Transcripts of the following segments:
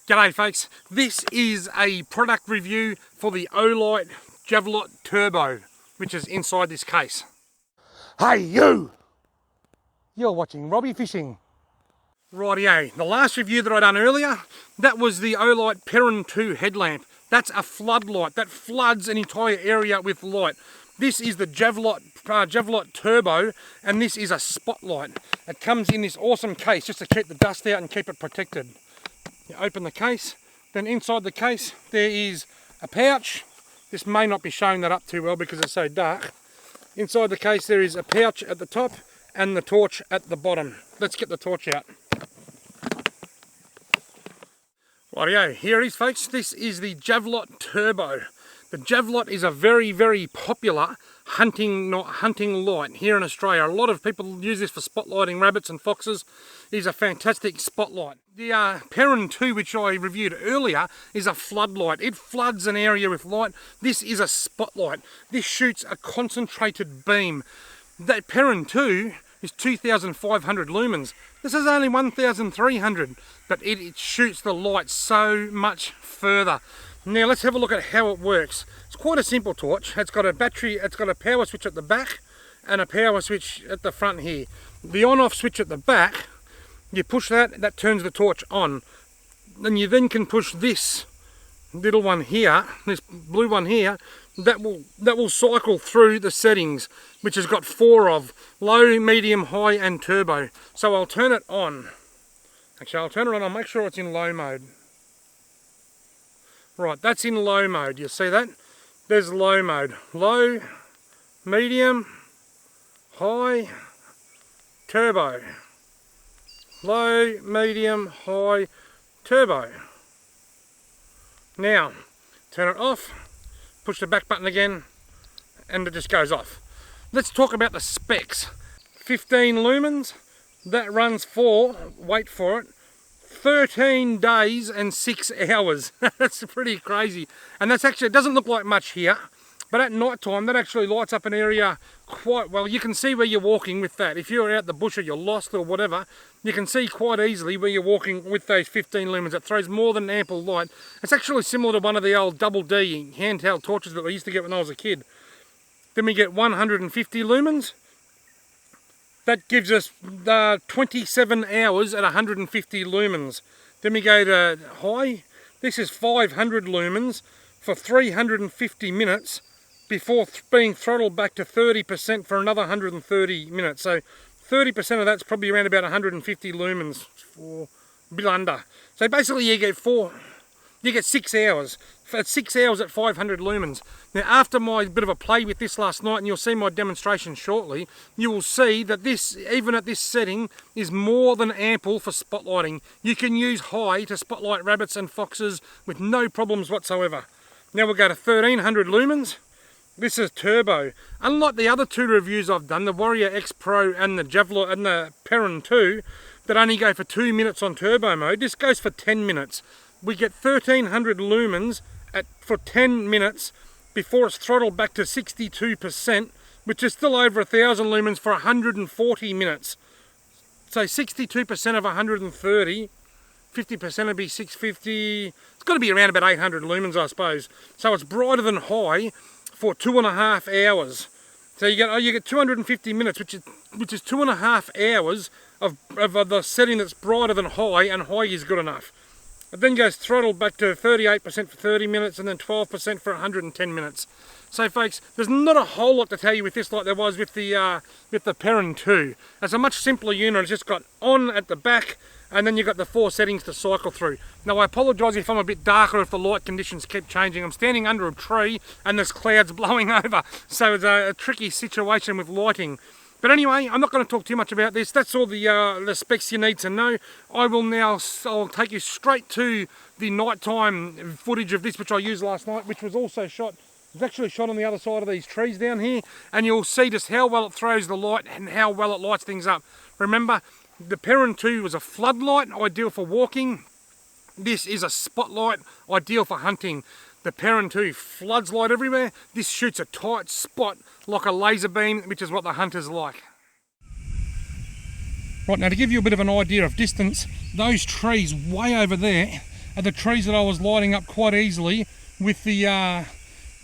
G'day folks, this is a product review for the Olight Javelot Turbo, which is inside this case. Hey you! You're watching Robbie Fishing. Rightio, the last review that I done earlier, that was the Olight Perrin 2 headlamp. That's a floodlight, that floods an entire area with light. This is the Jevelot Turbo, and this is a spotlight. It comes in this awesome case just to keep the dust out and keep it protected. You open the case, then inside the case there is a pouch. This may not be showing that up too well because it's so dark. Inside the case there is a pouch at the top and the torch at the bottom. Let's get the torch out. Rightio, here it is folks, this is the Jevelot Turbo. The Jevelot is a very, very popular hunting light here in Australia. A lot of people use this for spotlighting rabbits and foxes. It is a fantastic spotlight. The Perrin 2, which I reviewed earlier, is a floodlight. It floods an area with light. This is a spotlight. This shoots a concentrated beam. That Perrin 2 is 2,500 lumens. This is only 1,300, but it shoots the light so much further. Now let's have a look at how it works. It's quite a simple torch. It's got a battery, it's got a power switch at the back and a power switch at the front here. The on-off switch at the back, you push that, that turns the torch on. Then you then can push this little one here, this blue one here, that will cycle through the settings, which has got 4 of: low, medium, high and turbo. So I'll turn it on. Actually, I'll turn it on, I'll make sure it's in low mode. Right, that's in low mode, you see that? There's low mode. Low, medium, high, turbo. Low, medium, high, turbo. Now, turn it off, push the back button again, and it just goes off. Let's talk about the specs. 15 lumens, that runs for, wait for it, 13 days and 6 hours. That's pretty crazy. And that's actually, it doesn't look like much here, but at night time that actually lights up an area quite well. You can see where you're walking with that. If you're out the bush or you're lost or whatever, you can see quite easily where you're walking with those 15 lumens. It throws more than ample light. It's actually similar to one of the old double D handheld torches that I used to get when I was a kid. Then we get 150 lumens. That gives us 27 hours at 150 lumens. Then we go to high. This is 500 lumens for 350 minutes before being throttled back to 30% for another 130 minutes. So 30% of that's probably around about 150 lumens, or a bit under. So basically you get 6 hours. At 6 hours at 500 lumens. Now after my bit of a play with this last night, and you'll see my demonstration shortly, you will see that this, even at this setting, is more than ample for spotlighting. You can use high to spotlight rabbits and foxes with no problems whatsoever. Now we'll go to 1300 lumens. This is turbo. Unlike the other 2 reviews I've done, the Warrior X Pro and the Jevelot and the Perrin 2, that only go for 2 minutes on turbo mode, this goes for 10 minutes. We get 1300 lumens for 10 minutes before it's throttled back to 62%, which is still over 1000 lumens for 140 minutes. So 62% of 130, 50% would be 650. It's got to be around about 800 lumens, I suppose. So it's brighter than high for 2.5 hours. So you get 250 minutes, which is 2.5 hours of the setting that's brighter than high, and high is good enough. It then goes throttled back to 38% for 30 minutes and then 12% for 110 minutes. So folks, there's not a whole lot to tell you with this like there was with the Perrin 2. It's a much simpler unit. It's just got on at the back, and then you've got the 4 settings to cycle through. Now I apologise if I'm a bit darker, if the light conditions keep changing. I'm standing under a tree and there's clouds blowing over, so it's a tricky situation with lighting. But anyway, I'm not going to talk too much about this. That's all the specs you need to know. I'll take you straight to the nighttime footage of this, which I used last night, which was also shot. It was actually shot on the other side of these trees down here, and you'll see just how well it throws the light and how well it lights things up. Remember, the Perrin 2 was a floodlight, ideal for walking. This is a spotlight, ideal for hunting. The Perrin 2 floods light everywhere. This shoots a tight spot like a laser beam, which is what the hunters like. Right, now to give you a bit of an idea of distance, those trees way over there are the trees that I was lighting up quite easily with the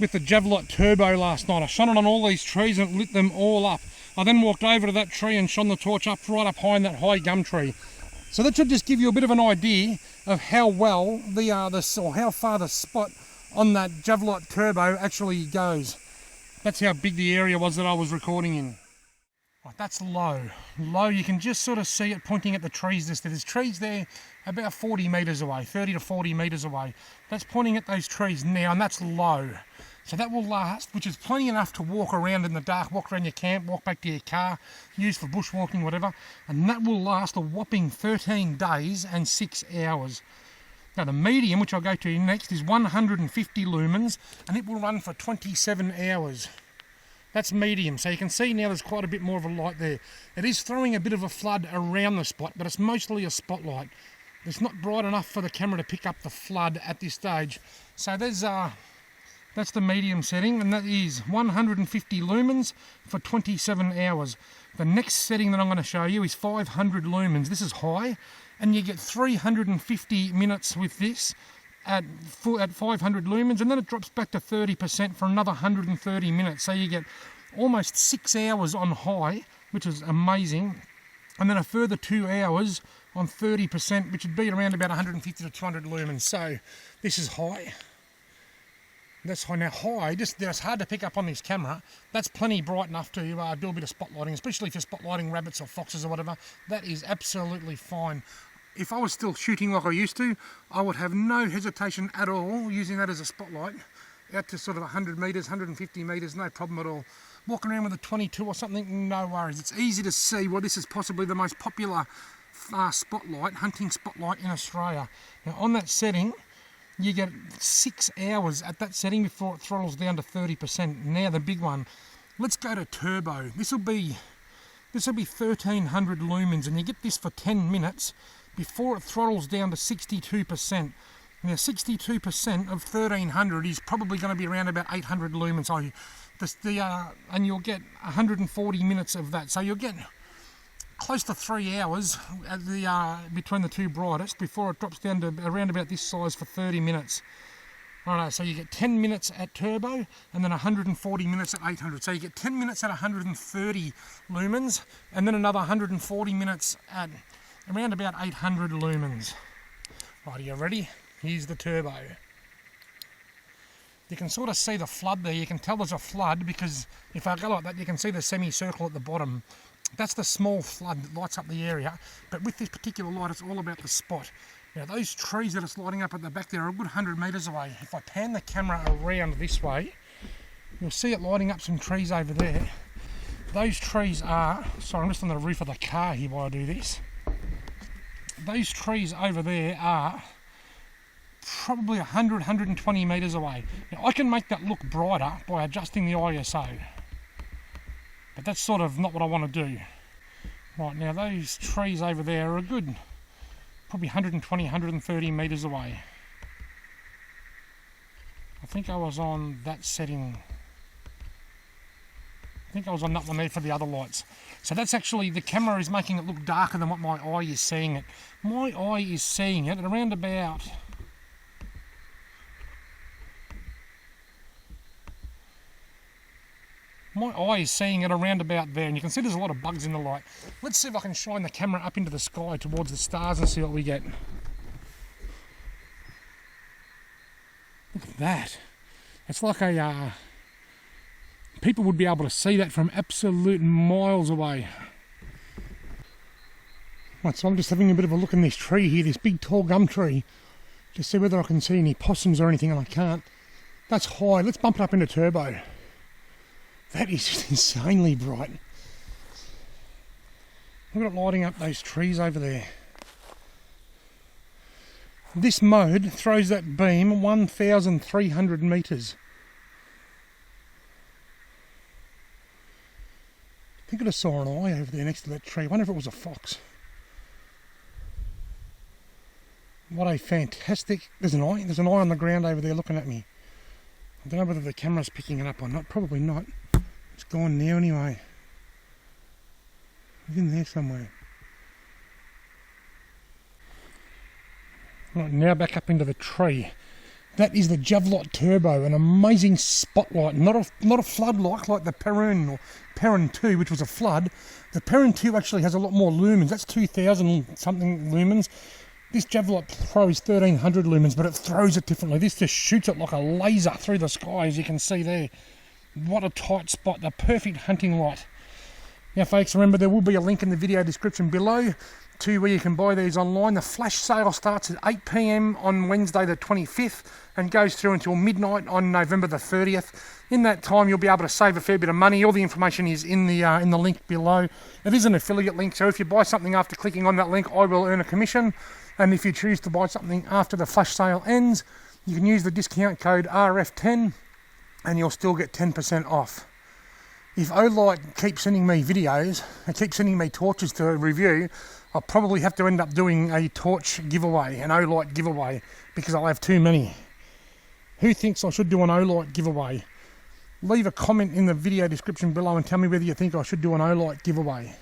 Jevelot Turbo last night. I shone it on all these trees and it lit them all up. I then walked over to that tree and shone the torch up right up high in that high gum tree. So that should just give you a bit of an idea of how well or how far the spot on that Jevelot Turbo actually goes. That's how big the area was that I was recording in. Right, that's low. Low, you can just sort of see it pointing at the trees. There's trees there about 40 metres away, 30 to 40 metres away. That's pointing at those trees now, and that's low. So that will last, which is plenty enough to walk around in the dark, walk around your camp, walk back to your car, use for bushwalking, whatever. And that will last a whopping 13 days and 6 hours. Now the medium, which I'll go to next, is 150 lumens, and it will run for 27 hours. That's medium, so you can see now there's quite a bit more of a light there. It is throwing a bit of a flood around the spot, but it's mostly a spotlight. It's not bright enough for the camera to pick up the flood at this stage. So that's the medium setting, and that is 150 lumens for 27 hours. The next setting that I'm going to show you is 500 lumens. This is high, and you get 350 minutes with this at 500 lumens, and then it drops back to 30% for another 130 minutes. So you get almost 6 hours on high, which is amazing, and then a further 2 hours on 30%, which would be around about 150 to 200 lumens. So this is high. That's high. Now high, it's hard to pick up on this camera. That's plenty bright enough to do a bit of spotlighting, especially for spotlighting rabbits or foxes or whatever. That is absolutely fine. If I was still shooting like I used to, I would have no hesitation at all using that as a spotlight out to sort of 100 metres, 150 metres, no problem at all. Walking around with a 22 or something, no worries. It's easy to see why this is possibly the most popular spotlight, hunting spotlight in Australia. Now on that setting, you get 6 hours at that setting before it throttles down to 30%. Now the big one. Let's go to turbo. This will be 1300 lumens, and you get this for 10 minutes before it throttles down to 62%. Now 62% of 1300 is probably going to be around about 800 lumens. And you'll get 140 minutes of that. So you'll get close to 3 hours at between the two brightest before it drops down to around about this size for 30 minutes. Alright, so you get 10 minutes at turbo and then 140 minutes at 800. So you get 10 minutes at 130 lumens and then another 140 minutes at around about 800 lumens. Right, are you ready? Here's the turbo. You can sort of see the flood there. You can tell there's a flood because if I go like that, you can see the semicircle at the bottom. That's the small flood that lights up the area, but with this particular light, it's all about the spot. Now, those trees that it's lighting up at the back there are a good 100 metres away. If I pan the camera around this way, you'll see it lighting up some trees over there. Those trees are, sorry, I'm just on the roof of the car here while I do this. Those trees over there are probably 100, 120 metres away. Now, I can make that look brighter by adjusting the ISO. But that's sort of not what I want to do. Right, now those trees over there are a good, probably 120, 130 metres away. I think I was on that setting. I think I was on that one there for the other lights. So that's actually, the camera is making it look darker than what my eye is seeing it. My eye is seeing it at around about... My eye is seeing it around about there, and you can see there's a lot of bugs in the light. Let's see if I can shine the camera up into the sky towards the stars and see what we get. Look at that. It's like a... people would be able to see that from absolute miles away. Right, so I'm just having a bit of a look in this tree here, this big tall gum tree, to see whether I can see any possums or anything, and I can't. That's high. Let's bump it up into turbo. That is just insanely bright. Look at it lighting up those trees over there. This mode throws that beam 1,300 metres. I think I just saw an eye over there next to that tree. I wonder if it was a fox. What a fantastic... There's an eye on the ground over there looking at me. I don't know whether the camera's picking it up or not. Probably not. It's gone now anyway. It's in there somewhere. Right, now back up into the tree. That is the Jevelot Turbo, an amazing spotlight, not a floodlight like the Perun or Perun 2, which was a flood. The Perun 2 actually has a lot more lumens. That's 2,000 something lumens. This Jevelot Pro is 1,300 lumens, but it throws it differently. This just shoots it like a laser through the sky, as you can see there. What a tight spot, the perfect hunting light. Now folks, remember there will be a link in the video description below to where you can buy these online. The flash sale starts at 8 PM on Wednesday the 25th and goes through until midnight on November the 30th. In that time you'll be able to save a fair bit of money. All the information is in the link below. It is an affiliate link, so if you buy something after clicking on that link, I will earn a commission. And if you choose to buy something after the flash sale ends, you can use the discount code RF10 and you'll still get 10% off. If Olight keeps sending me videos and keeps sending me torches to review, I'll probably have to end up doing a torch giveaway, an Olight giveaway, because I'll have too many. Who thinks I should do an Olight giveaway? Leave a comment in the video description below and tell me whether you think I should do an Olight giveaway.